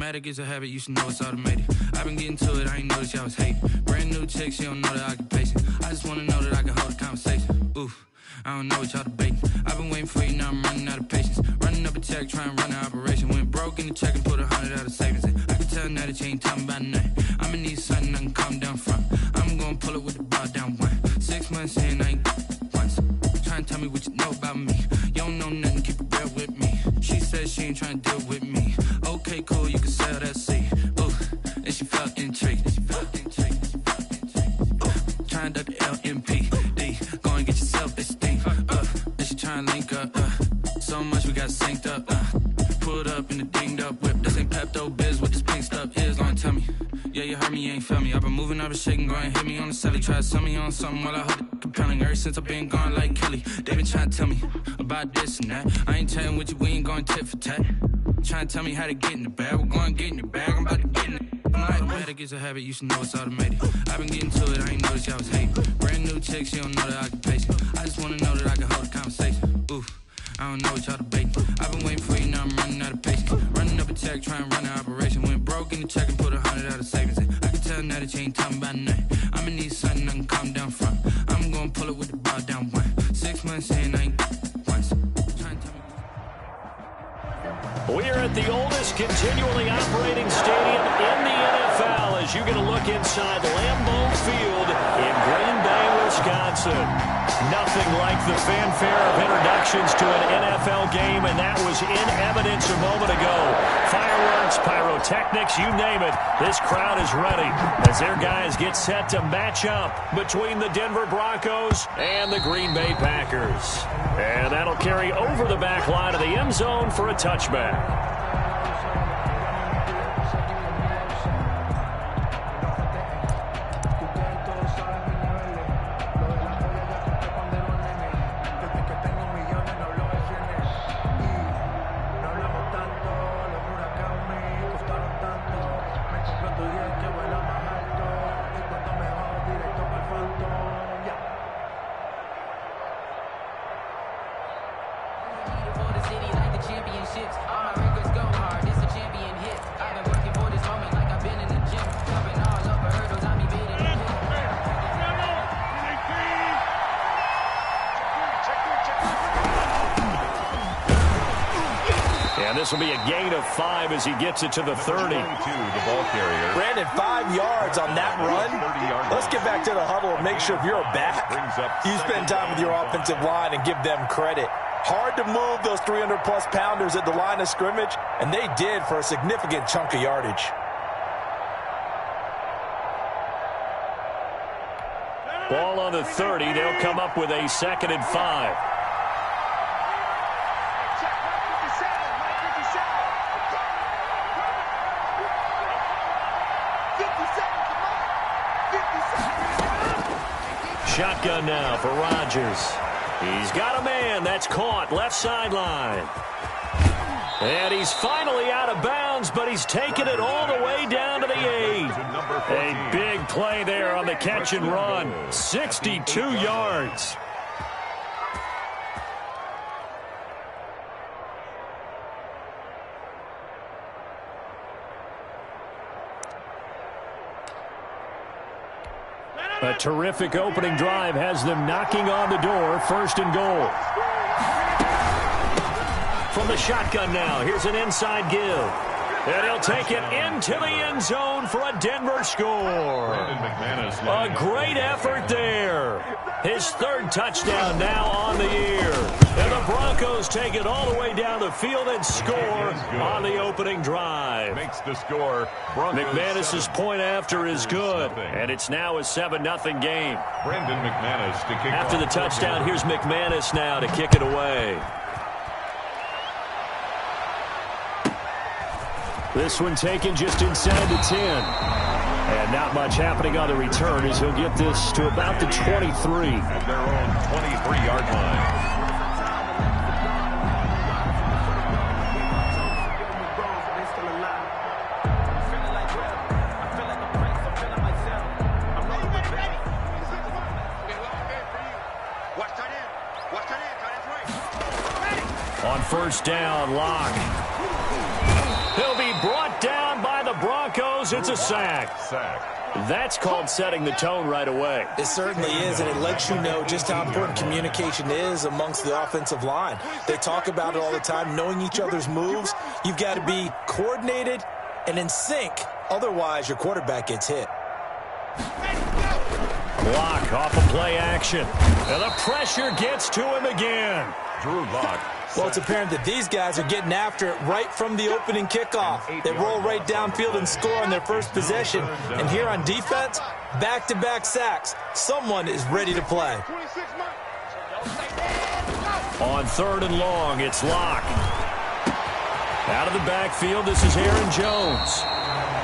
Automatic is a habit, you should know it's automated. I've been getting to it, I ain't noticed y'all was hating. Brand new chick, she don't know the occupation. I just wanna know that I can hold a conversation. Oof, I don't know what y'all debating. I've been waiting for you, now I'm running out of patience. Running up a check, trying to run an operation. Went broke in the check and put 100 out of savings in. I can tell now that you ain't talking about nothing. I'ma need something I can calm down from. I'm gonna pull it with the bar down one. 6 months in, I ain't once. Trying to tell me what you know about me. You don't know nothing, keep it real with me. She said she ain't trying to deal with me. Okay, cool, you can sell that seed. Ooh, and she felt intrigued. Trying to duck the LMPD. Go and get yourself this thing. And she trying to link up. So much we got synced up. Pulled up in the dinged up whip. This ain't Pepto-Biz, what this pink stuff is. Long tell me. Yeah, you heard me, you ain't felt me. I've been moving, I've been shaking, go and hit me on the celly. Try to sell me on something while I hold it compelling. Ever since I've been gone like Kelly, they been trying to tell me about this and that. I ain't telling with you, we ain't going tit for tat. Trying to tell me how to get in the bag. We're going to get in the bag, I'm about to get in it. Automatic is a habit, you should know it's automated. I've been getting to it, I ain't noticed y'all was hating. Brand new chick, she don't know the occupation. I just wanna know that I can hold a conversation. Oof, I don't know what y'all debating. I've been waiting for you, now I'm running out of patience. Running up a check, trying to run an operation. Went broke in the check and put 100 out of savings in. I can tell now that you ain't talking about nothing. I'ma need something I can calm down from. I'm gonna pull it with the bar down one. 6 months in, I ain't once. We're at the oldest continually operating stadium in the NFL as you get a look inside Lambeau Field in Green Bay, Wisconsin. Nothing like the fanfare of introductions to an NFL game, and that was in evidence a moment ago. Fireworks, pyrotechnics, you name it. This crowd is ready as their guys get set to match up between the Denver Broncos and the Green Bay Packers. And that'll carry over the back line of the end zone for a touchback. This will be a gain of 5 as he gets it to the 30. The ball carrier. Brandon, 5 yards on that run. Let's get back to the huddle and make sure if you're a back, you spend time with your offensive line and give them credit. Hard to move those 300-plus pounders at the line of scrimmage, and they did for a significant chunk of yardage. Ball on the 30. They'll come up with a 2nd and 5. Shotgun now for Rodgers. He's got a man. That's caught. Left sideline. And he's finally out of bounds, but he's taken it all the way down to the 8. A big play there on the catch and run. 62 yards. A terrific opening drive has them knocking on the door. 1st and goal. From the shotgun now, here's an inside give. And he'll take it into the end zone for a Denver score. A great effort there. His 3rd touchdown now on the year. And the Broncos take it all the way down the field and score on the opening drive. Makes the score. McManus's point after is good. And it's now a 7-0 game. Brandon McManus to kick after the touchdown, here's McManus now to kick it away. This one taken just inside the 10. And not much happening on the return as he'll get this to about the 23. At their own 23-yard line. On 1st down, Locke. He'll be brought down goes. It's a sack. That's called setting the tone right away. It certainly is, and it lets you know just how important communication is amongst the offensive line. They talk about it all the time, knowing each other's moves. You've got to be coordinated and in sync. Otherwise, your quarterback gets hit. Lock off of play action. And the pressure gets to him again. Drew Lock. Well, it's apparent that these guys are getting after it right from the opening kickoff. They roll right downfield and score on their first possession. And here on defense, back-to-back sacks. Someone is ready to play. On 3rd and long, it's Lock. Out of the backfield, this is Aaron Jones.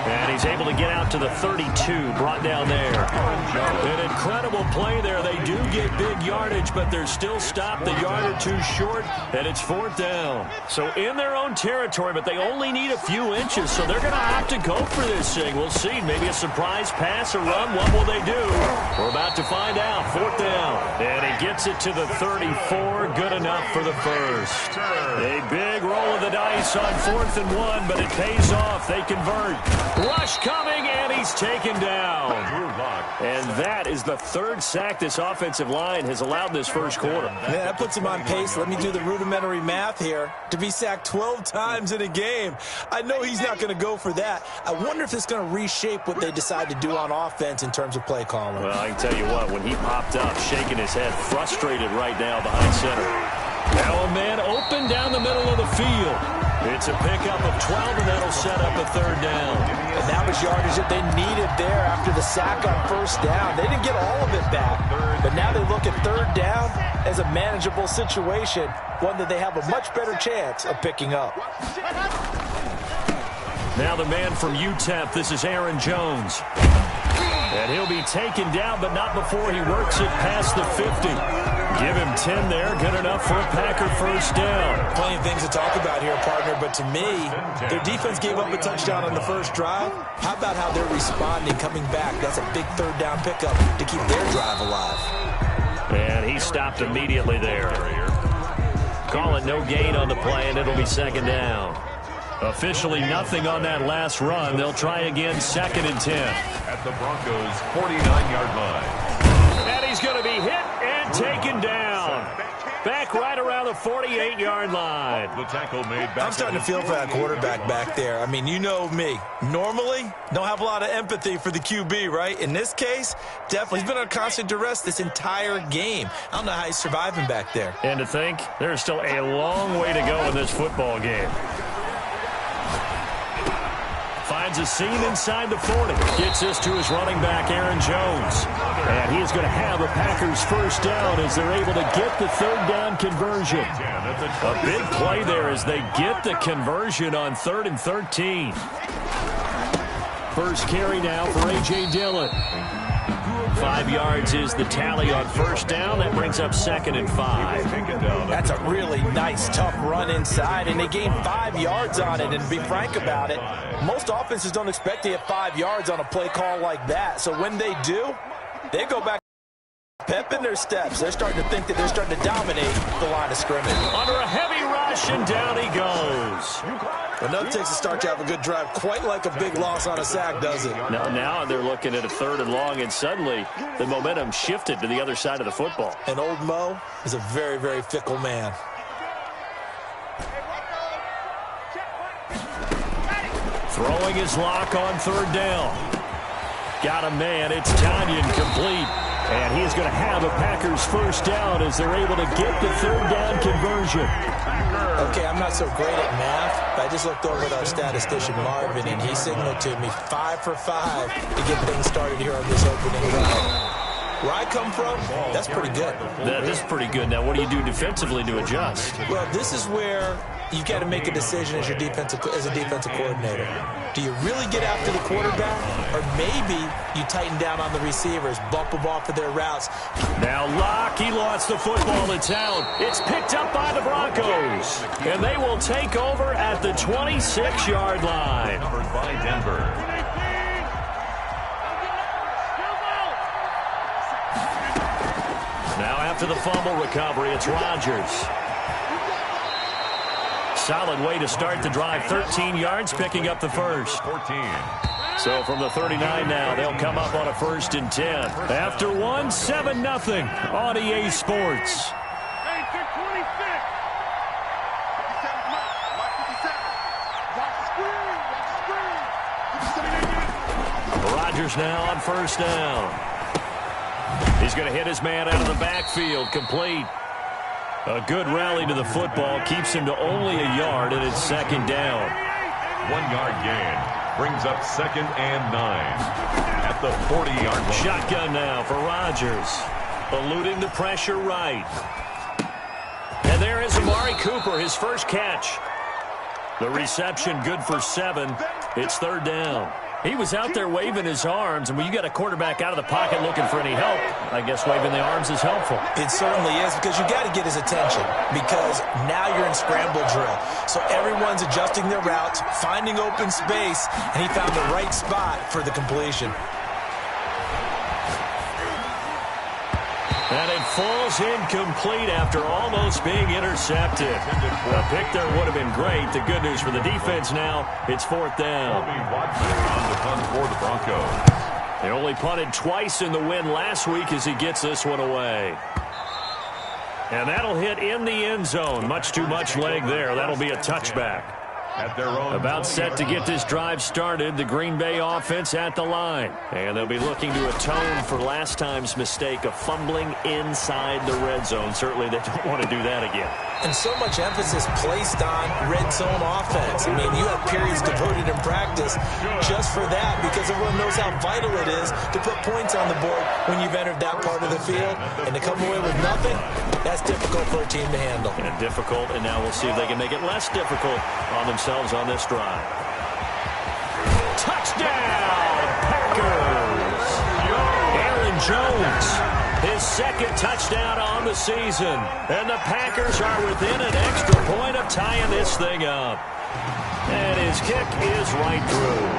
And he's able to get out to the 32, brought down there. An incredible play there. They do get big yardage, but they're still stopped the yard or two short, and it's 4th down. So in their own territory, but they only need a few inches, so they're going to have to go for this thing. We'll see. Maybe a surprise pass or run. What will they do? We're about to find out. 4th down. And he gets it to the 34. Good enough for the first. A big roll of the dice on 4th and 1, but it pays off. They convert. Rush coming, and he's taken down. And that is the 3rd sack this offensive line has allowed this first quarter. Man, that puts him on pace. Let me do the rudimentary math here. To be sacked 12 times in a game, I know he's not going to go for that. I wonder if it's going to reshape what they decide to do on offense in terms of play calling. Well, I can tell you what, when he popped up, shaking his head, frustrated right now behind center. Now a man open down the middle of the field. It's a pickup of 12, and that'll set up a 3rd down. And that was yardage that they needed there after the sack on 1st down. They didn't get all of it back, but now they look at 3rd down as a manageable situation, one that they have a much better chance of picking up. Now the man from UTEP, this is Aaron Jones. And he'll be taken down, but not before he works it past the 50. Give him 10 there. Good enough for a Packer 1st down. Plenty of things to talk about here, partner, but to me, their defense gave up a touchdown on the first drive. How about how they're responding, coming back? That's a big 3rd down pickup to keep their drive alive. And he stopped immediately there. Call it no gain on the play, and it'll be 2nd down. Officially nothing on that last run. They'll try again, 2nd and 10. At the Broncos' 49-yard line. And he's going to be hit and taken down. Back right around the 48-yard line. The tackle made back. I'm starting to feel for that quarterback back there. I mean, you know me. Normally, don't have a lot of empathy for the QB, right? In this case, definitely. He's been on constant duress this entire game. I don't know how he's surviving back there. And to think, there's still a long way to go in this football game. Finds a seam inside the 40. Gets this to his running back, Aaron Jones. And he is going to have a Packers 1st down as they're able to get the 3rd down conversion. A big play there as they get the conversion on 3rd and 13. First carry now for A.J. Dillon. 5 yards is the tally on 1st down. That brings up 2nd and 5. That's a really nice, tough run inside, and they gained 5 yards on it. And to be frank about it, most offenses don't expect to get 5 yards on a play call like that. So when they do, they go back, pep in their steps. They're starting to think that they're starting to dominate the line of scrimmage. Under a heavy rush, and down he goes. But no, it takes a start to have a good drive, quite like a big loss on a sack, does it? Now they're looking at a 3rd and long, and suddenly the momentum shifted to the other side of the football. And old Mo is a very, very fickle man. Throwing his Lock on 3rd down. Got a man. It's Tanyan complete. And he is going to have a Packers 1st down as they're able to get the 3rd down conversion. Okay, I'm not so great at math, but I just looked over at our statistician, Marvin, and he signaled to me 5 for 5 to get things started here on this opening drive. Where I come from, that's pretty good. That is pretty good. Now, what do you do defensively to adjust? Well, this is where you've got to make a decision as a defensive coordinator. Do you really get after the quarterback, or maybe you tighten down on the receivers, bump them off of their routes? Now Lock, he lost the football. It's out. It's picked up by the Broncos, and they will take over at the 26-yard line. Covered by Denver. Now after the fumble recovery, it's Rodgers. Solid way to start the drive. 13 yards, picking up the first. 14. So from the 39 now, they'll come up on a 1st and 10. After one, 7-0 on EA Sports. Rodgers now on 1st down. He's going to hit his man out of the backfield, complete. A good rally to the football keeps him to only a yard, and it's 2nd down. 1 yard gain brings up 2nd and 9 at the 40-yard line. Shotgun now for Rodgers, eluding the pressure right. And there is Amari Cooper, his first catch. The reception good for 7. It's 3rd down. He was out there waving his arms, and when you get a quarterback out of the pocket looking for any help, I guess waving the arms is helpful. It certainly is, because you got to get his attention, because now you're in scramble drill. So everyone's adjusting their routes, finding open space, and he found the right spot for the completion. And it falls incomplete after almost being intercepted. A pick there would have been great. The good news for the defense now, it's 4th down. On the punt for the Broncos. They only punted twice in the win last week as he gets this one away. And that'll hit in the end zone. Much too much leg there. That'll be a touchback. At their own About set to get this drive started, the Green Bay offense at the line. And they'll be looking to atone for last time's mistake of fumbling inside the red zone. Certainly they don't want to do that again. And so much emphasis placed on red zone offense. I mean, you have periods devoted in practice just for that, because everyone knows how vital it is to put points on the board when you've entered that part of the field. And to come away with nothing, that's difficult for a team to handle. And difficult, and now we'll see if they can make it less difficult on themselves on this drive. Touchdown, Packers! Aaron Jones, his 2nd touchdown on the season. And the Packers are within an extra point of tying this thing up. And his kick is right through.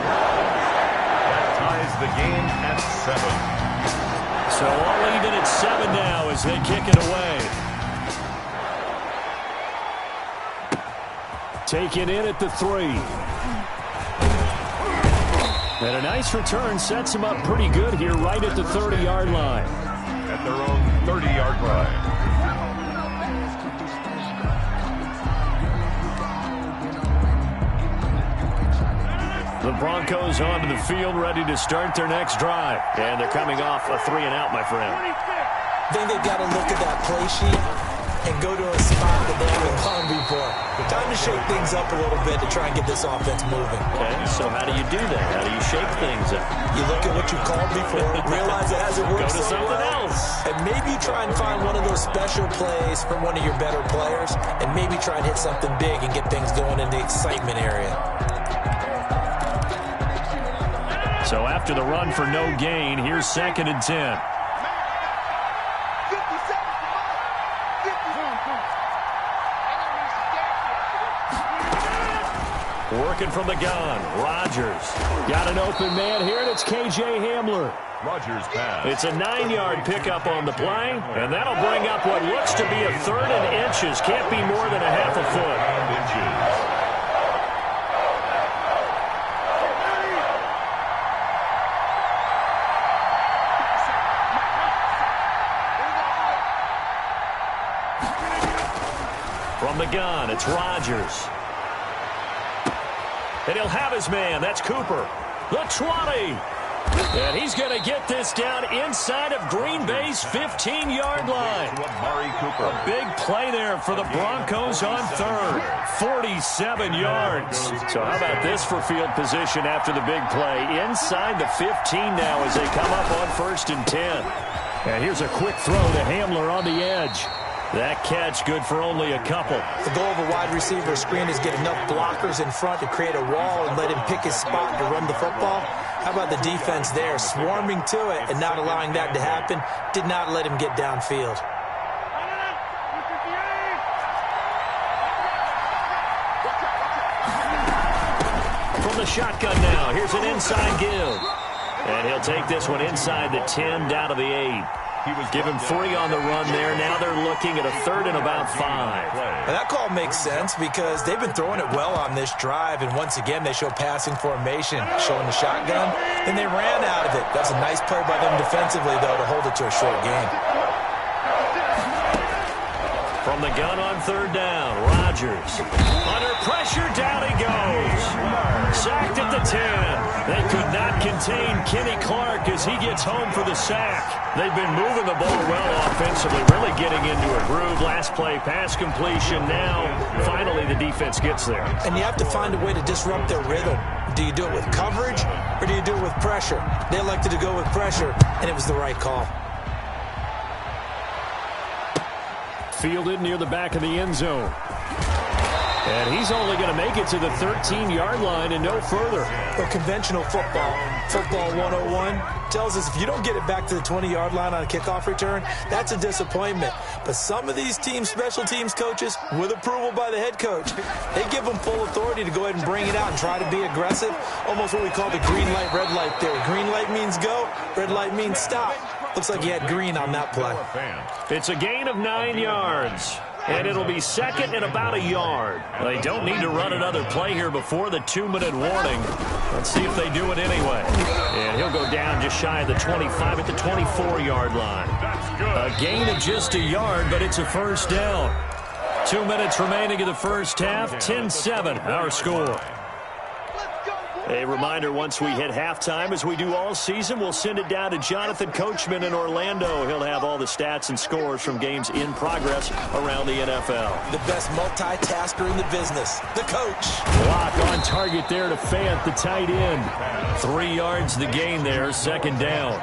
That ties the game at 7. So all even at 7 now as they kick it away. Taken in at the 3. And a nice return sets him up pretty good here right at the 30-yard line. At their own 30-yard line. The Broncos onto the field ready to start their next drive. And they're coming off a 3-and-out, my friend. I think they've got to look at that play sheet and go to a spot that they haven't gone before. Time to shake things up a little bit to try and get this offense moving. Okay, so how do you do that? How do you shake things up? You look at what you called before, realize it hasn't worked Go to so something well, else. and maybe try and find one of those special plays from one of your better players, and maybe try and hit something big and get things going in the excitement area. So after the run for no gain, here's 2nd and 10. Working from the gun, Rodgers. Got an open man here, and it's K.J. Hamler. Rodgers pass. It's a 9-yard pickup on the play, and that'll bring up what looks to be a 3rd and inches. Can't be more than a half a foot. Inches. From the gun, it's Rodgers. And he'll have his man. That's Cooper. The 20. And he's going to get this down inside of Green Bay's 15-yard line. Amari Cooper. A big play there for the Broncos on 3rd. 47 yards. So how about this for field position after the big play? Inside the 15 now as they come up on 1st and 10. And here's a quick throw to Hamler on the edge. That catch good for only a couple. The goal of a wide receiver screen is get enough blockers in front to create a wall and let him pick his spot to run the football. How about the defense there, swarming to it and not allowing that to happen? Did not let him get downfield. From the shotgun now, here's an inside give. And he'll take this one inside the 10 down to the 8. Give him 3 on the run there. Now they're looking at a 3rd and about 5. And that call makes sense because they've been throwing it well on this drive, and once again they show passing formation, showing the shotgun, and they ran out of it. That's a nice play by them defensively, though, to hold it to a short gain. From the gun on 3rd down, Rodgers. Under pressure, down he goes. Sacked at the 10. They could not contain Kenny Clark as he gets home for the sack. They've been moving the ball well offensively, really getting into a groove. Last play, pass completion. Now, finally, the defense gets there. And you have to find a way to disrupt their rhythm. Do you do it with coverage, or do you do it with pressure? They elected to go with pressure, and it was the right call. Fielded near the back of the end zone. And he's only going to make it to the 13-yard line and no further. Well, conventional football 101, tells us if you don't get it back to the 20-yard line on a kickoff return, that's a disappointment. But some of these teams, special teams coaches, with approval by the head coach, they give them full authority to go ahead and bring it out and try to be aggressive, almost what we call the green light, red light theory. Green light means go, red light means stop. Looks like he had green on that play. It's a gain of 9 yards. And it'll be 2nd and about a yard. They don't need to run another play here before the 2-minute warning. Let's see if they do it anyway. And he'll go down just shy of the 25 at the 24-yard line. A gain of just a yard, but it's a 1st down. 2 minutes remaining in the first half. 10-7, our score. A reminder, once we hit halftime, as we do all season, we'll send it down to Jonathan Coachman in Orlando. He'll have all the stats and scores from games in progress around the NFL. The best multitasker in the business, the coach. Block on target there to Fant, the tight end. 3 yards the gain there, 2nd down.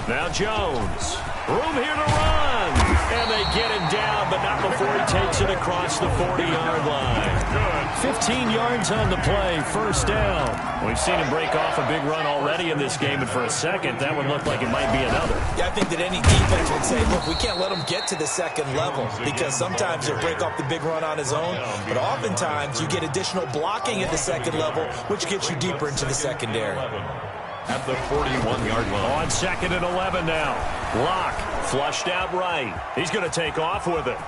Now Jones. Room here to run. And they get him down, but not before he takes it across the 40-yard line. 15 yards on the play, 1st down. We've seen him break off a big run already in this game, and for a second, that would look like it might be another. Yeah, I think that any defense would say, look, we can't let him get to the 2nd level, because sometimes he'll break off the big run on his own, but oftentimes you get additional blocking at the 2nd level, which gets you deeper into the secondary. At the 41-yard line. On 2nd and 11 now. Locke flushed out right. He's going to take off with it.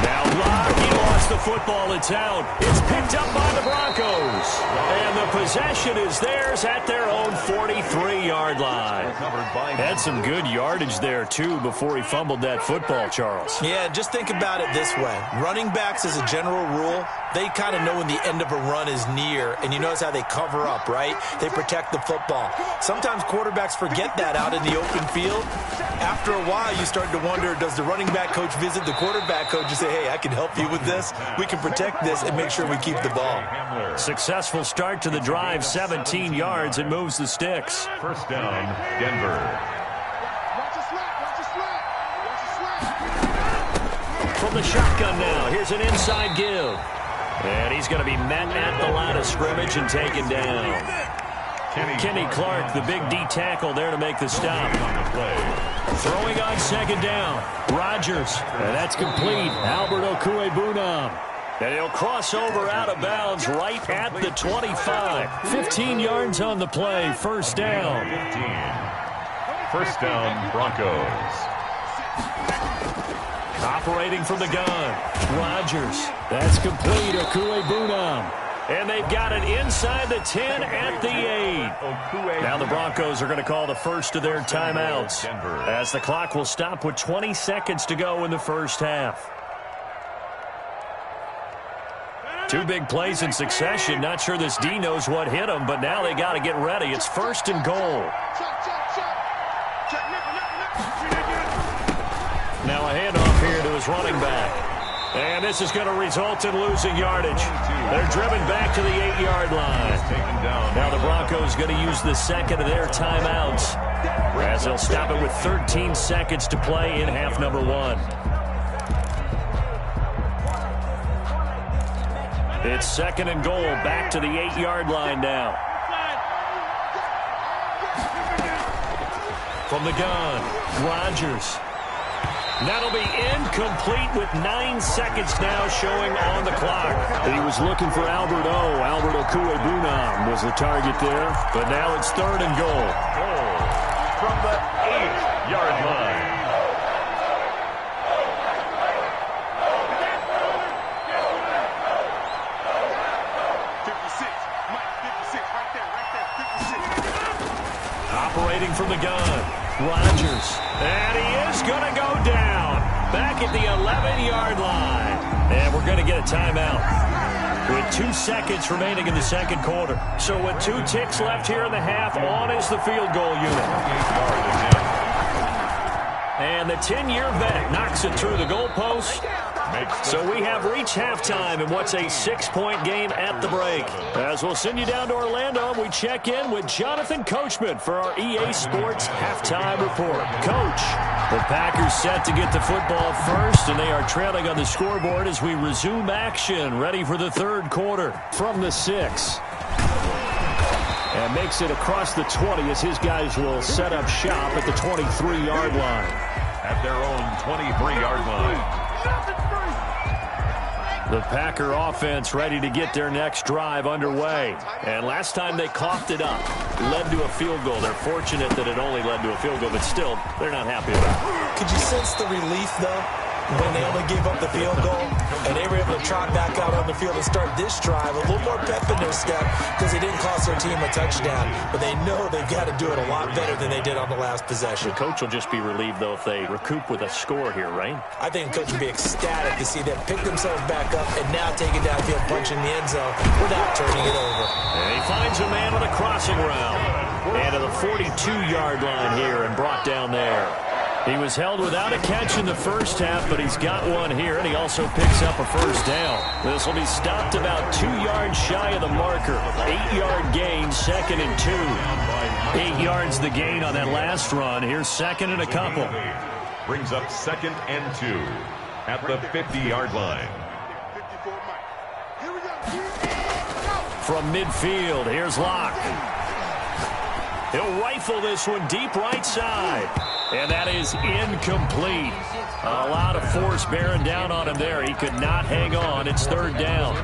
Now Locke, he lost the football. It's out. It's picked up by the Broncos. And the possession is theirs at their own 43-yard line. Had some good yardage there, too, before he fumbled that football, Charles. Yeah, just think about it this way. Running backs, as a general rule, they kind of know when the end of a run is near, and you notice how they cover up, right? They protect the football. Sometimes quarterbacks forget that out in the open field. After a while, you start to wonder, does the running back coach visit the quarterback coach and say, hey, I can help you with this. We can protect this and make sure we keep the ball. Successful start to the drive, 17 yards, and moves the sticks. 1st down, Denver. From the shotgun now, here's an inside give. And he's going to be met at the line of scrimmage and taken down. Kenny Clark, the big D tackle there to make the stop. Throwing on 2nd down. Rodgers, and that's complete. Albert Okwuegbunam. And he'll cross over out of bounds right at the 25. 15 yards on the play, 1st down. 1st down, Broncos. Operating from the gun. Rodgers. That's complete. Okwuegbunam. And they've got it inside the 10 at the 8. Now the Broncos are going to call the first of their timeouts, as the clock will stop with 20 seconds to go in the first half. 2 big plays in succession. Not sure this D knows what hit him, but now they got to get ready. It's 1st and goal. Now a handoff here to his running back. And this is going to result in losing yardage. They're driven back to the 8-yard line. Now the Broncos going to use the 2nd of their timeouts, as they'll stop it with 13 seconds to play in half number 1. It's 2nd and goal, back to the 8-yard line now. From the gun, Rodgers. That'll be incomplete with 9 seconds now showing on the clock. He was looking for Albert Okwuegbunam was the target there, but now it's 3rd and goal. From the 5-yard line. Operating from the gun, Rodgers. And he is going to go down. Back at the 11-yard line. And we're going to get a timeout. With 2 seconds remaining in the second quarter. So with 2 ticks left here in the half, on is the field goal unit. And the 10-year vet knocks it through the goalpost. So we have reached halftime in what's a 6-point game at the break. As we'll send you down to Orlando, we check in with Jonathan Coachman for our EA Sports Halftime Report. Coach, the Packers set to get the football first, and they are trailing on the scoreboard as we resume action, ready for the third quarter. From the 6. And makes it across the 20 as his guys will set up shop at the 23-yard line. At their own 23-yard line. The Packer offense ready to get their next drive underway. And last time they coughed it up, led to a field goal. They're fortunate that it only led to a field goal, but still, they're not happy about it. Could you sense the relief, though, when they only gave up the field goal and they were able to trot back out on the field and start this drive? A little more pep in their step because they didn't cost their team a touchdown. But they know they've got to do it a lot better than they did on the last possession. The coach will just be relieved, though, if they recoup with a score here, right? I think the coach will be ecstatic to see them pick themselves back up and now take it downfield, punch in the end zone without turning it over. And he finds a man on a crossing route. And to the 42-yard line here and brought down there. He was held without a catch in the first half, but he's got one here, and he also picks up a first down. This will be stopped about 2 yards shy of the marker. 8-yard gain, 2nd and 2. 8 yards the gain on that last run. Here's 2nd and a couple. Brings up 2nd and 2 at the 50-yard line. From midfield, here's Locke. He'll rifle this one deep right side. And that is incomplete. A lot of force bearing down on him there. He could not hang on. It's 3rd down.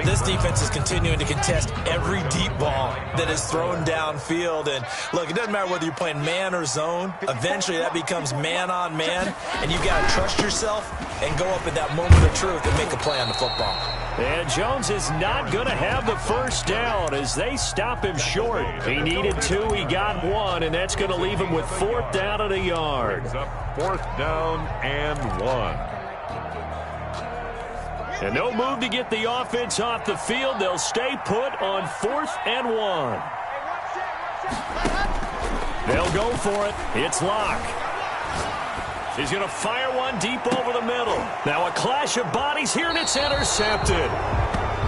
This defense is continuing to contest every deep ball that is thrown downfield. And look, it doesn't matter whether you're playing man or zone. Eventually that becomes man on man. And you've got to trust yourself and go up at that moment of truth and make a play on the football. And Jones is not going to have the first down as they stop him short. He needed 2, he got 1, and that's going to leave him with 4th down and a yard. 4th down and 1. And no move to get the offense off the field. They'll stay put on 4th and 1. They'll go for it. It's Locke. He's going to fire one deep over the middle. Now a clash of bodies here, and it's intercepted.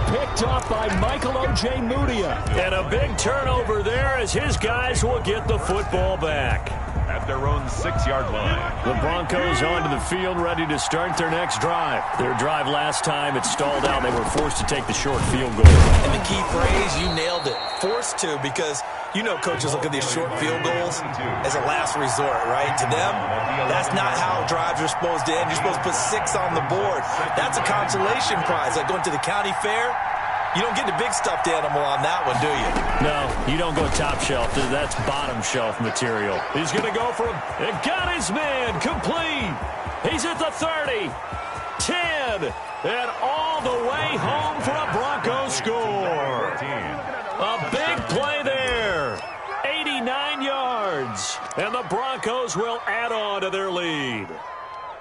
Picked off by Michael Ojemudia. And a big turnover there as his guys will get the football back. At their own 6-yard line. The Broncos onto the field, ready to start their next drive. Their drive last time, it stalled out. They were forced to take the short field goal. And the key phrase, you nailed it. Forced to, because you know coaches look at these short field goals as a last resort, right? To them, that's not how drives are supposed to end. You're supposed to put 6 on the board. That's a consolation prize. Like going to the county fair, you don't get the big stuffed animal on that one, do you? No, you don't go top shelf. That's bottom shelf material. He's going to go for him. And got his man complete. He's at the 30, 10, and all the way home for a Broncos score. A big play there. 89 yards. And the Broncos will add on to their lead.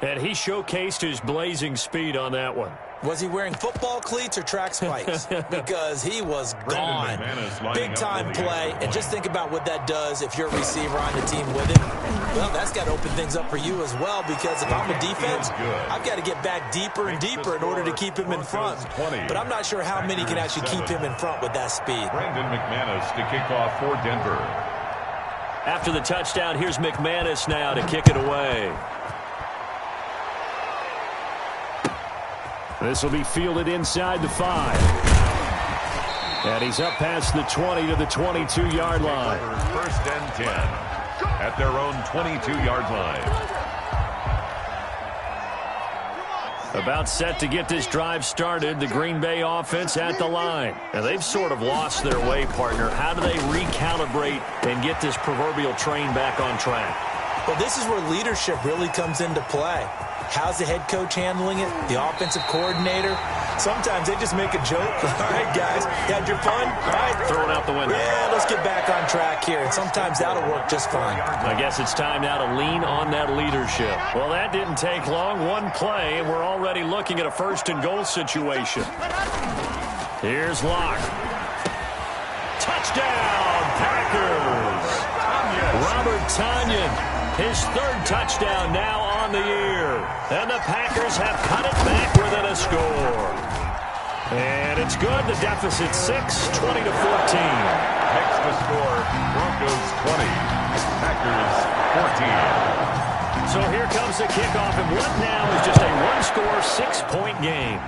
And he showcased his blazing speed on that one. Was he wearing football cleats or track spikes? Because he was gone. Big-time play. And just think about what that does if you're a receiver on the team with him. Well, that's got to open things up for you as well, because if I'm a defense, I've got to get back deeper and deeper in order to keep him in front. But I'm not sure how many can actually keep him in front with that speed. Brandon McManus to kick off for Denver. After the touchdown, here's McManus now to kick it away. This will be fielded inside the 5. And he's up past the 20 to the 22-yard line. 1st and 10 at their own 22-yard line. About set to get this drive started, the Green Bay offense at the line. And they've sort of lost their way, partner. How do they recalibrate and get this proverbial train back on track? Well, this is where leadership really comes into play. How's the head coach handling it? The offensive coordinator? Sometimes they just make a joke. All right, guys, you had your fun? All right. Throw it out the window. Yeah, let's get back on track here. And sometimes that'll work just fine. I guess it's time now to lean on that leadership. Well, that didn't take long. One play, and we're already looking at a first-and-goal situation. Here's Locke. Touchdown, Packers! Robert Tonyan, his third touchdown now on the year. And the Packers have cut it back within a score. And it's good. The deficit 6, 20-14. Next to score, Broncos 20, Packers 14. So here comes the kickoff, and what now is just a one-score, 6-point game.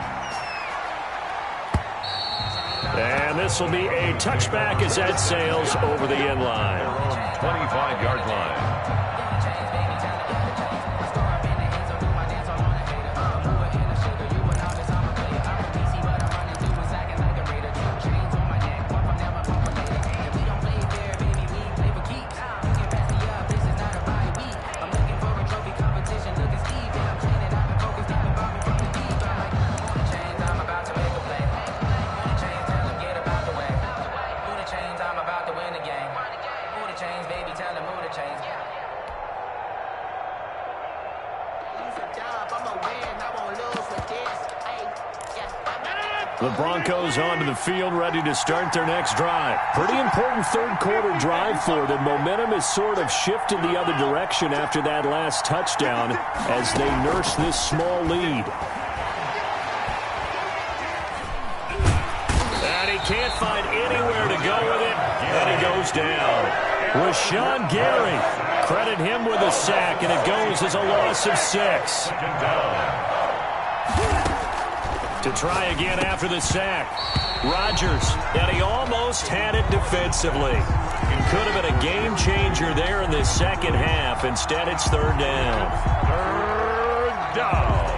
And this will be a touchback as that sails over the end line. 25-yard line. The Broncos onto the field, ready to start their next drive. Pretty important third-quarter drive for them. Momentum has sort of shifted the other direction after that last touchdown as they nurse this small lead. And he can't find anywhere to go with it, and he goes down. Rashawn Gary, credit him with a sack, and it goes as a loss of 6. To try again after the sack. Rodgers, and he almost had it defensively. Could have been a game changer there in the second half. Instead, it's third down. Third down.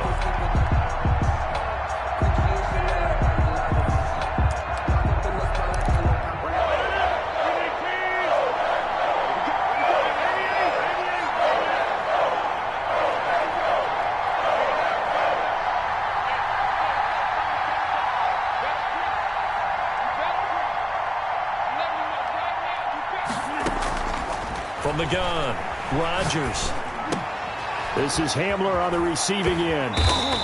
From the gun, Rodgers. This is Hamler on the receiving end.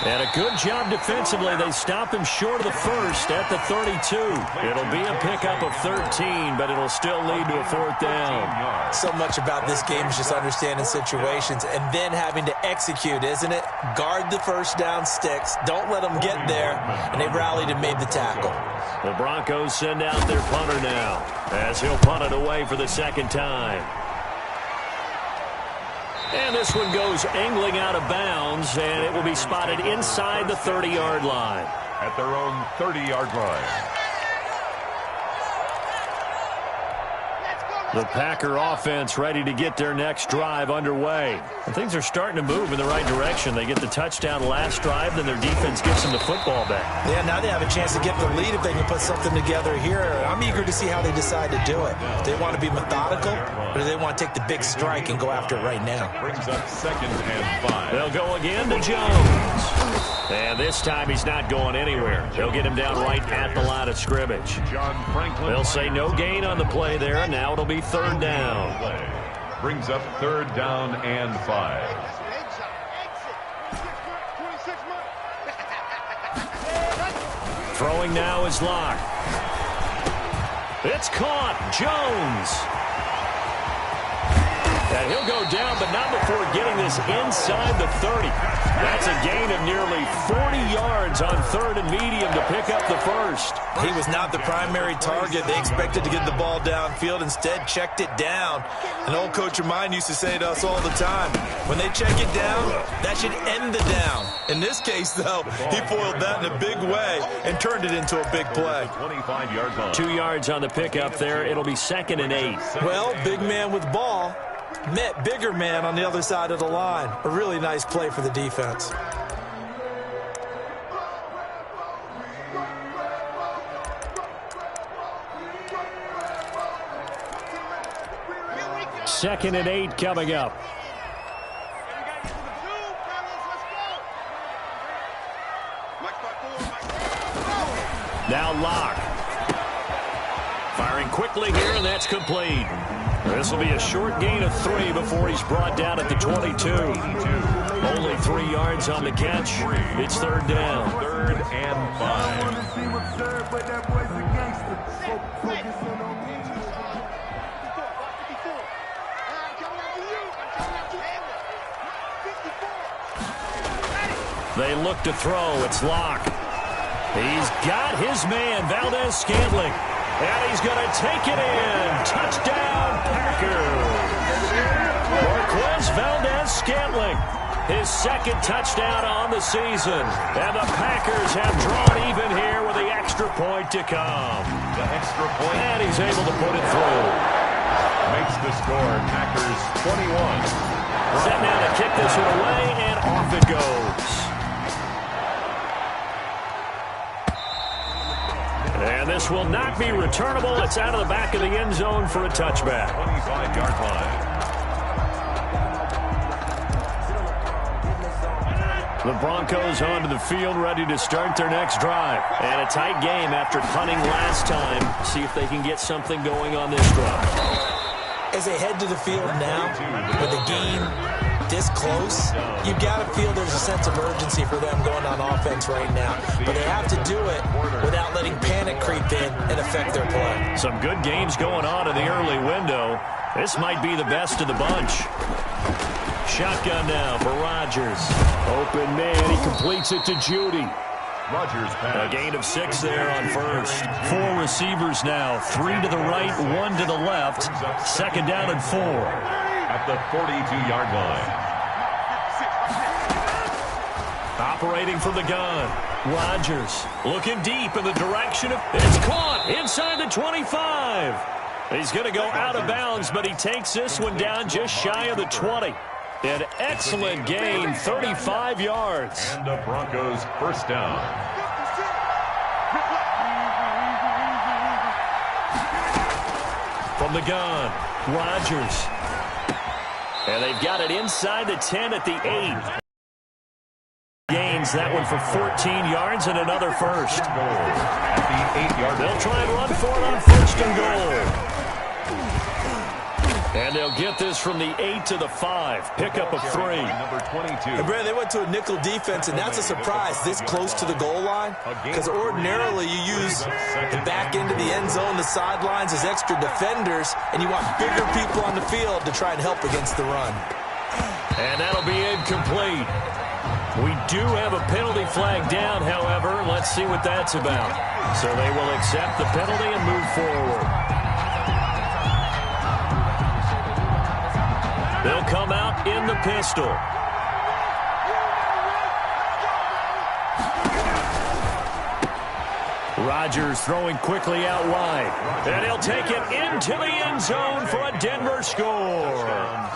And a good job defensively. They stop him short of the first at the 32. It'll be a pickup of 13, but it'll still lead to a fourth down. So much about this game is just understanding situations and then having to execute, isn't it? Guard the first down sticks. Don't let them get there. And they rallied and made the tackle. The Broncos send out their punter now as he'll punt it away for the second time. And this one goes angling out of bounds, and it will be spotted inside the 30-yard line. At their own 30-yard line. The Packer offense ready to get their next drive underway. And things are starting to move in the right direction. They get the touchdown last drive, then their defense gets them the football back. Yeah, now they have a chance to get the lead if they can put something together here. I'm eager to see how they decide to do it. Do they want to be methodical, or do they want to take the big strike and go after it right now? Brings up 2nd and 5. They'll go again to Jones. And this time he's not going anywhere. They'll get him down right at the line of scrimmage. John Franklin. They'll say no gain on the play there, and now it'll be third down. Brings up 3rd down and 5. Throwing now is Locke. It's caught. Jones. And he'll go down, but not before getting this inside the 30. That's a gain of nearly 40 yards on 3rd and medium to pick up the first. He was not the primary target. They expected to get the ball downfield. Instead, checked it down. An old coach of mine used to say to us all the time, when they check it down, that should end the down. In this case, though, he foiled that in a big way and turned it into a big play. 25-yard line. 2 yards on the pickup there. It'll be 2nd and 8. Well, big man with ball met bigger man on the other side of the line. A really nice play for the defense. Second and 8 coming up. Now Locke. Firing quickly here, and that's complete. This will be a short gain of 3 before he's brought down at the 22. Only 3 yards on the catch. It's third down. 3rd and 5. They look to throw. It's Locke. He's got his man, Valdes-Scantling. And he's going to take it in. Touchdown, Packers. Marquez Valdes-Scantling. His 2nd touchdown on the season. And the Packers have drawn even here with the extra point to come. The extra point. And he's able to put it through. Makes the score Packers 21. Set now to kick this one away, and off it goes. And this will not be returnable. It's out of the back of the end zone for a touchback. 25-yard line. The Broncos onto the field, ready to start their next drive. And a tight game after punting last time. See if they can get something going on this drive. As they head to the field now, with the game this close, you've got to feel there's a sense of urgency for them going on offense right now. But they have to do it without letting panic creep in and affect their play. Some good games going on in the early window. This might be the best of the bunch. Shotgun now for Rodgers. Open man, he completes it to Judy. Rodgers pass. A gain of 6 there on first. 4 receivers now. 3 to the right, 1 to the left. 2nd down and 4. At the 42-yard line. Operating from the gun. Rodgers looking deep in the direction of... It's caught inside the 25. He's going to go out of bounds, but he takes this one down just shy of the 20. An excellent gain, 35 yards. And the Broncos first down. From the gun, Rodgers. And they've got it inside the 10 at the 8. Gains that one for 14 yards and another first. At the 8-yard line. They'll try and run for it on 1st and goal. And they'll get this from the 8 to the 5. Pickup of 3. Number 22. And Brad, they went to a nickel defense, and that's a surprise this close to the goal line. Because ordinarily you use the back end of the end zone, the sidelines as extra defenders, and you want bigger people on the field to try and help against the run. And that'll be incomplete. We do have a penalty flag down, however. Let's see what that's about. So they will accept the penalty and move forward. They'll come out in the pistol. Rodgers throwing quickly out wide. And he'll take it into the end zone for a Denver score.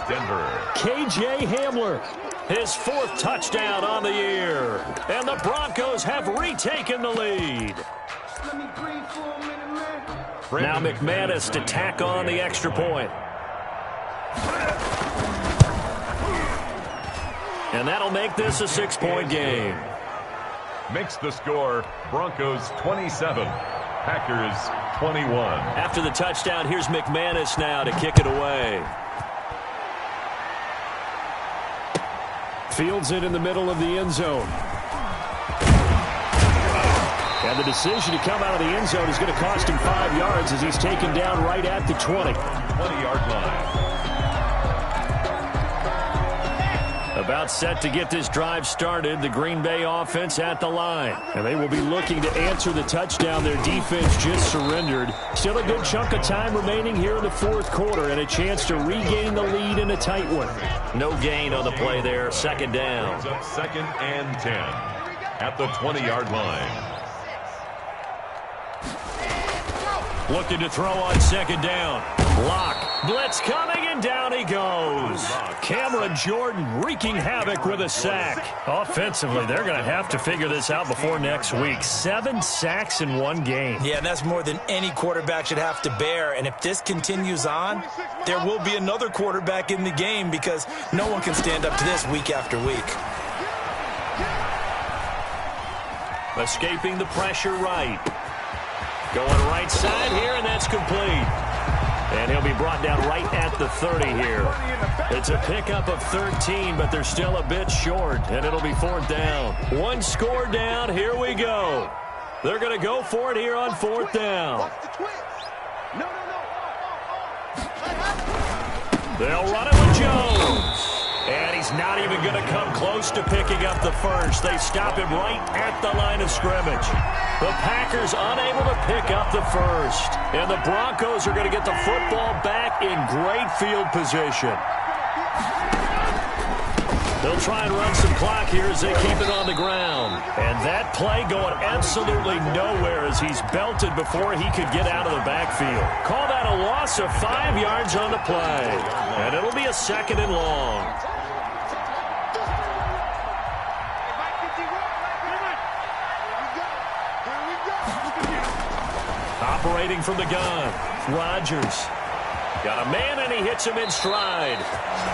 Denver. KJ Hamler, his 4th touchdown on the year. And the Broncos have retaken the lead. Now McManus to tack on the extra point. And that'll make this a 6-point game. Makes the score Broncos 27, Packers 21. After the touchdown, here's McManus now to kick it away. Fields it in the middle of the end zone. And the decision to come out of the end zone is going to cost him 5 yards as he's taken down right at the 20. 20-yard line. About set to get this drive started, the Green Bay offense at the line. And they will be looking to answer the touchdown their defense just surrendered. Still a good chunk of time remaining here in the 4th quarter and a chance to regain the lead in a tight one. No gain on the play there, 2nd down. 2nd and 10 at the 20-yard line. Looking to throw on 2nd down. Block. Blitz coming, and down he goes. Cameron Jordan wreaking havoc with a sack. Offensively, they're going to have to figure this out before next week. 7 sacks in 1 game. Yeah, and that's more than any quarterback should have to bear. And if this continues on, there will be another quarterback in the game because no one can stand up to this week after week. Escaping the pressure right. Going right side here, and that's complete. And he'll be brought down right at the 30 here. It's a pickup of 13, but they're still a bit short, and it'll be 4th down. One score down. Here we go. They're going to go for it here on 4th down. They'll run it with Jones. And he's not even going to come close to picking up the first. They stop him right at the line of scrimmage. The Packers unable to pick up the first. And the Broncos are going to get the football back in great field position. They'll try and run some clock here as they keep it on the ground. And that play going absolutely nowhere as he's belted before he could get out of the backfield. Call that a loss of 5 yards on the play. And it'll be a 2nd and long. Operating from the gun, Rodgers. Got a man, and he hits him in stride.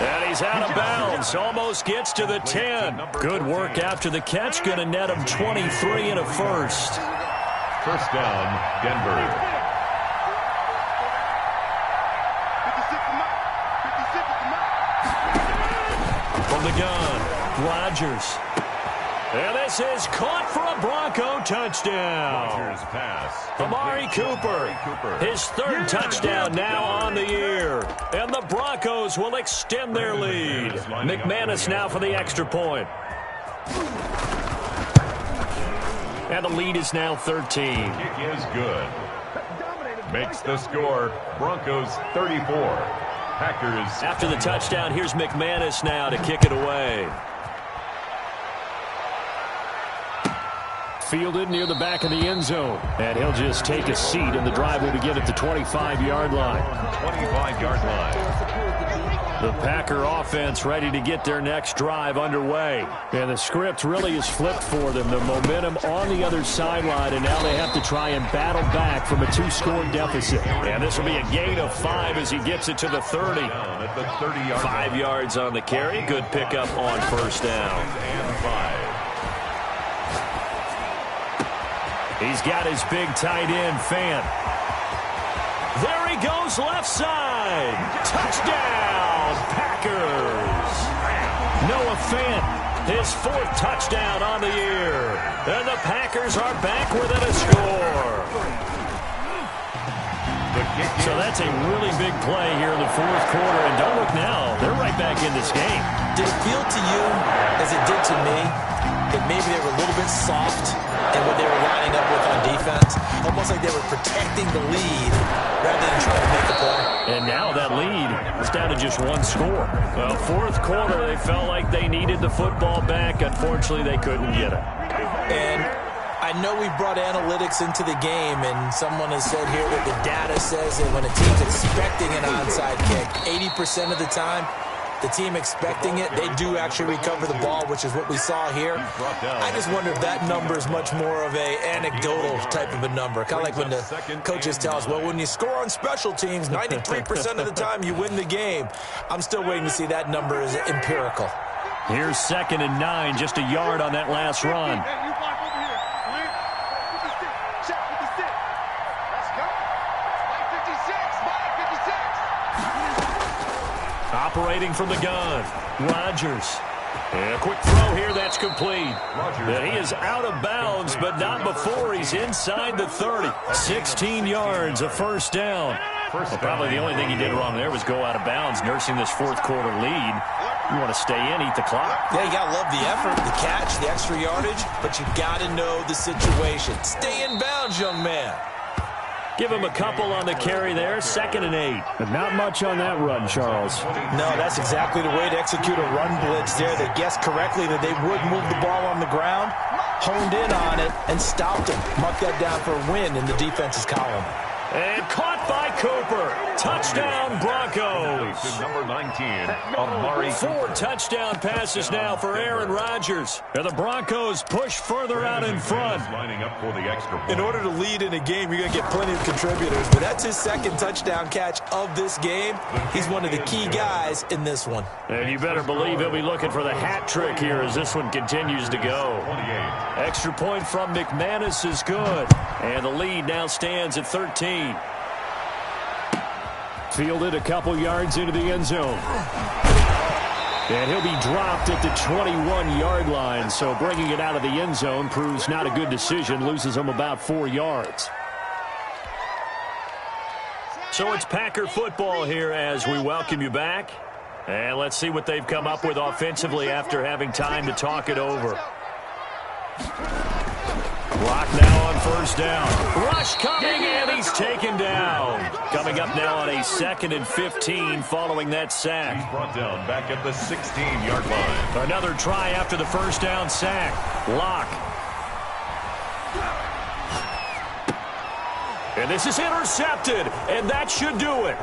And he's out of bounds. Almost gets to the 10. Good work after the catch. Going to net him 23 and a first. First down, Denver. From the gun, Rodgers. And this is caught for a Bronco touchdown. Rodgers pass. Amari Cooper, his 3rd touchdown now on the year. And the Broncos will extend their lead. McManus now for the extra point. And the lead is now 13. Kick is good. Makes the score Broncos 34. Packers. After the touchdown, here's McManus now to kick it away. Fielded near the back of the end zone. And he'll just take a seat, and the drive will begin at the 25-yard line. 25-yard line. The Packer offense ready to get their next drive underway. And the script really is flipped for them. The momentum on the other sideline, and now they have to try and battle back from a 2-score deficit. And this will be a gain of 5 as he gets it to the 30. At the 30-yard 5 yards on the carry. Good pickup on first down. and 5. He's got his big tight end, Fant. There he goes left side. Touchdown, Packers. Noah Fant, his 4th touchdown on the year. And the Packers are back within a score. So that's a really big play here in the 4th quarter. And don't look now, they're right back in this game. Did it feel to you, as it did to me, that maybe they were a little bit soft in what they were lining up with on defense? Almost like they were protecting the lead rather than trying to make a play. And now that lead is down to just 1 score. Well, 4th quarter, they felt like they needed the football back. Unfortunately, they couldn't get it. And I know we brought analytics into the game, and someone has said here that the data says that when a team's expecting an onside kick, 80% of the time, the team expecting it, they do actually recover the ball, which is what we saw here. I just wonder if that number is much more of a anecdotal type of a number. Kind of like when the coaches tell us, well, when you score on special teams, 93% of the time you win the game. I'm still waiting to see that number is empirical. Here's 2nd and 9, just a yard on that last run. Operating from the gun, Rodgers. And a quick throw here, that's complete. And he is out of bounds, but not before he's inside the 30. 16 yards, a first down. Well, probably the only thing he did wrong there was go out of bounds, nursing this 4th quarter lead. You want to stay in, eat the clock. Yeah, you got to love the effort, the catch, the extra yardage, but you got to know the situation. Stay in bounds, young man. Give him a couple on the carry there, 2nd and 8. But not much on that run, Charles. No, that's exactly the way to execute a run blitz there. They guessed correctly that they would move the ball on the ground, honed in on it, and stopped him. Mark that down for a win in the defense's column. And caught by Cooper. Touchdown, Broncos. Number 19, Amari. 4 touchdown passes now for Aaron Rodgers. And the Broncos push further out in front. Lining up for the extra point. In order to lead in a game, you're going to get plenty of contributors, but that's his second touchdown catch of this game. He's one of the key guys in this one. And you better believe he'll be looking for the hat trick here as this one continues to go. 28. Extra point from McManus is good. And the lead now stands at 13. Fielded a couple yards into the end zone. And he'll be dropped at the 21-yard line, so bringing it out of the end zone proves not a good decision, loses him about 4 yards. So it's Packer football here as we welcome you back. And let's see what they've come up with offensively after having time to talk it over. Clock now on first down. Rush coming, and he's taken down. Coming up now on a 2nd and 15 following that sack. He's brought down back at the 16-yard line. Another try after the first down sack. Lock. And this is intercepted, and that should do it.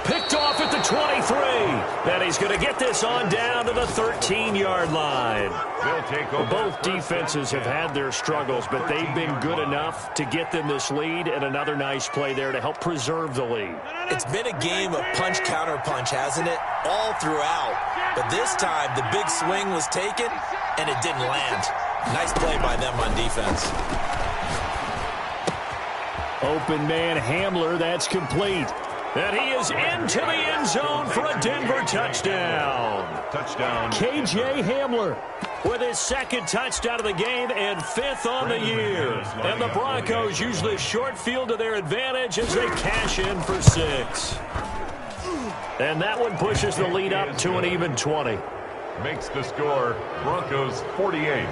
Picked off at the 23. Then he's going to get this on down to the 13-yard line. They'll take over. Both defenses have had their struggles, but they've been good enough to get them this lead, and another nice play there to help preserve the lead. It's been a game of punch-counter-punch, hasn't it? All throughout. But this time, the big swing was taken, and it didn't land. Nice play by them on defense. Open man Hamler, that's complete. And he is into the end zone for a Denver touchdown. Touchdown. KJ Hamler With his second touchdown of the game and 5th on the year. And the Broncos use this short field to their advantage as they cash in for 6. And that one pushes the lead up to an even 20. Makes the score Broncos 48,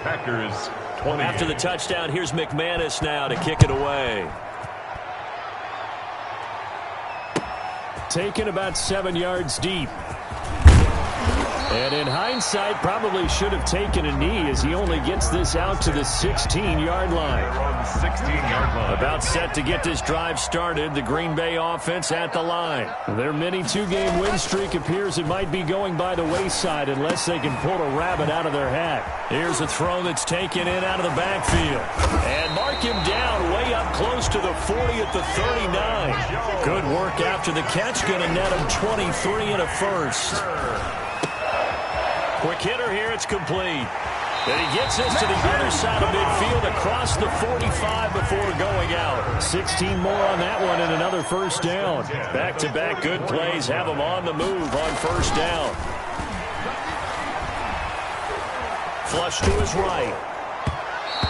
Packers 20. After the touchdown, here's McManus now to kick it away. Taken about 7 yards deep. And in hindsight, probably should have taken a knee as he only gets this out to the 16-yard line. 16-yard line. About set to get this drive started, the Green Bay offense at the line. Their mini 2-game win streak appears it might be going by the wayside unless they can pull a rabbit out of their hat. Here's a throw that's taken in out of the backfield. And mark him down way up close to the 40 at the 39. Good work after the catch. Going to net him 23 and a first. Quick hitter here. It's complete. And he gets this to the other side of midfield across the 45 before going out. 16 more on that one and another first down. Back-to-back good plays have him on the move on first down. Flush to his right.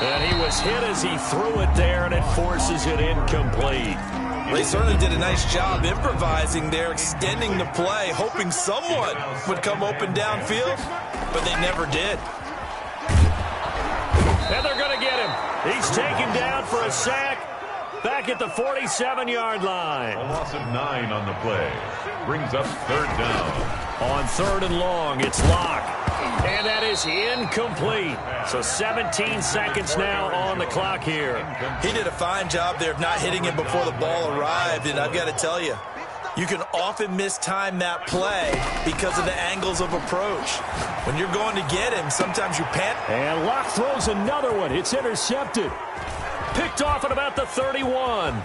And he was hit as he threw it there, and it forces it incomplete. They certainly did a nice job improvising there, extending the play, hoping someone would come open downfield, but they never did. And they're going to get him. He's taken down for a sack back at the 47-yard line. A loss of 9 on the play. Brings up 3rd down. On 3rd and long, it's Locke. And that is incomplete. So 17 seconds now on the clock here. He did a fine job there of not hitting him before the ball arrived, and I've got to tell you, you can often mistime that play because of the angles of approach. When you're going to get him, sometimes you panic. And Locke throws another one. It's intercepted. Picked off at about the 31.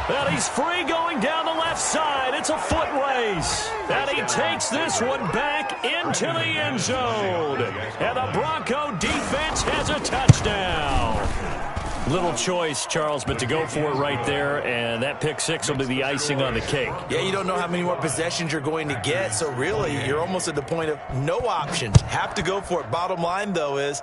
Well, he's free going down the left side. It's a foot race. And he takes this one back into the end zone. And the Bronco defense has a touchdown. Little choice, Charles, but to go for it right there, and that pick 6 will be the icing on the cake. Yeah, you don't know how many more possessions you're going to get, so really you're almost at the point of no options. Have to go for it. Bottom line, though, is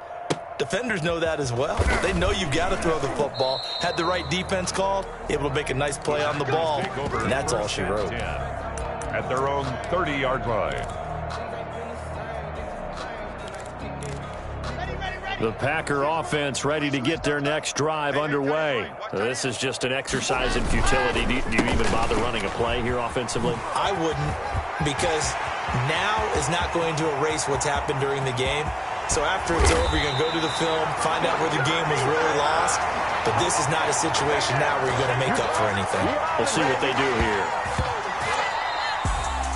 defenders know that as well. They know you've got to throw the football. Had the right defense called, able to make a nice play on the ball, and that's all she wrote. At their own 30-yard line. The Packer offense ready to get their next drive underway. This is just an exercise in futility. Do you even bother running a play here offensively? I wouldn't, because now is not going to erase what's happened during the game. So after it's over, you're going to go to the film, find out where the game was really But this is not a situation now where you're going to make up for anything. We'll see what they do here.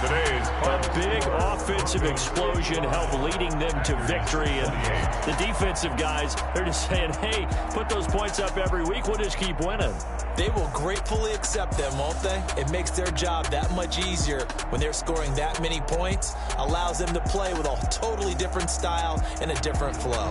Today's A big offensive explosion helped leading them to victory. And the defensive guys, they're just saying, hey, put those points up every week. We'll just keep winning. They will gratefully accept them, won't they? It makes their job that much easier when they're scoring that many points. Allows them to play with a totally different style and a different flow.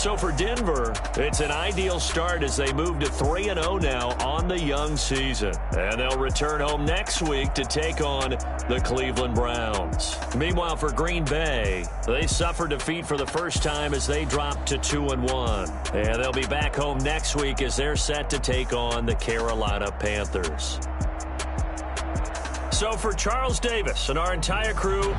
So for Denver, it's an ideal start as they move to 3-0 now on the young season. And they'll return home next week to take on the Cleveland Browns. Meanwhile, for Green Bay, they suffered defeat for the first time as they dropped to 2-1. And they'll be back home next week as they're set to take on the Carolina Panthers. So for Charles Davis and our entire crew,